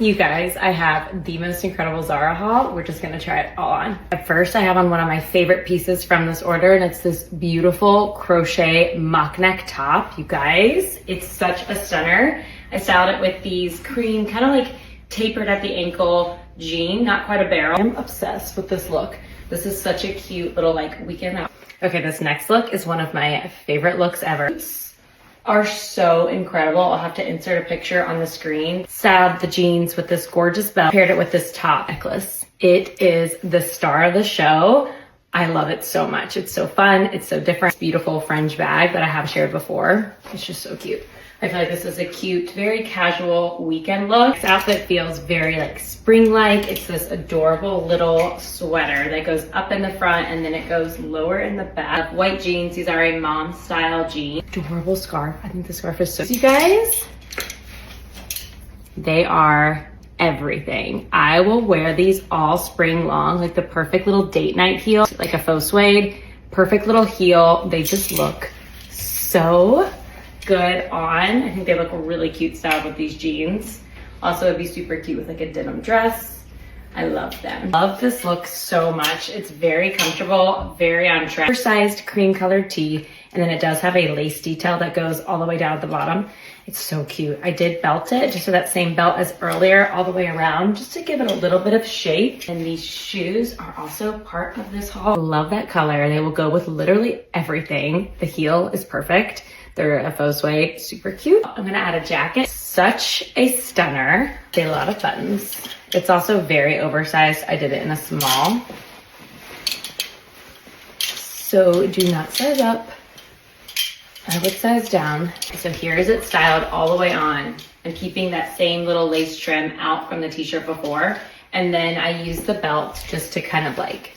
You guys, I have the most incredible Zara haul. We're just gonna try it all on. At first, I have on one of my favorite pieces from this order, and it's this beautiful crochet mock neck top. You guys, it's such a stunner. I styled it with these cream, kind of like tapered at the ankle jean, not quite a barrel. I'm obsessed with this look. This is such a cute little like weekend out. Okay, this next look is one of my favorite looks ever. Are so incredible. I'll have to insert a picture on the screen. Styled the jeans with this gorgeous belt, paired it with this top necklace. It is the star of the show. I love it so much. It's so fun. It's so different. It's a beautiful fringe bag that I have shared before. It's just so cute. I feel like this is a cute, very casual weekend look. This outfit feels very like spring-like. It's this adorable little sweater that goes up in the front and then it goes lower in the back. White jeans, these are a mom style jean. Adorable scarf. I think the scarf is so, you guys, they are everything. I will wear these all spring long, like the perfect little date night heel, like a faux suede, perfect little heel. They just look so good on. I think they look really cute styled with these jeans. Also, it'd be super cute with like a denim dress. I love them. Love this look so much. It's very comfortable, very on trend. Oversized cream colored tee, and then it does have a lace detail that goes all the way down at the bottom. It's so cute. I did belt it just with that same belt as earlier, all the way around, just to give it a little bit of shape. And these shoes are also part of this haul. I love that color. They will go with literally everything. The heel is perfect. They're a faux suede, super cute. I'm gonna add a jacket. Such a stunner. A lot of buttons. It's also very oversized. I did it in a small. So do not size up. I would size down. So here is it styled all the way on. I'm keeping that same little lace trim out from the t-shirt before. And then I use the belt just to kind of like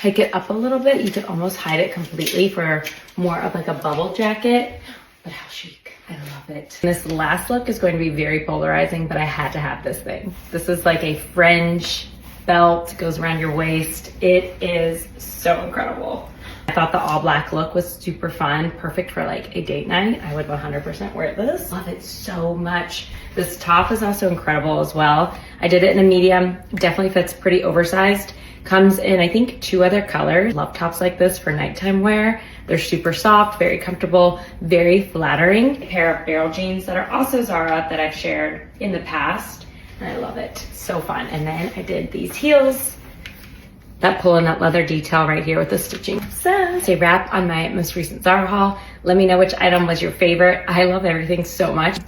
hike it up a little bit. You could almost hide it completely for more of like a bubble jacket, but how chic. I love it. And this last look is going to be very polarizing, but I had to have this thing. This is like a fringe belt, goes around your waist. It is so incredible. I thought the all black look was super fun, perfect for like a date night. I would 100% wear this. Love it so much. This top is also incredible as well. I did it in a medium, definitely fits pretty oversized. Comes in, I think, 2 other colors. Love tops like this for nighttime wear. They're super soft, very comfortable, very flattering. A pair of barrel jeans that are also Zara that I've shared in the past. And I love it, so fun. And then I did these heels that pull in that leather detail right here with the stitching. So that's a wrap on my most recent Zara haul. Let me know which item was your favorite. I love everything so much.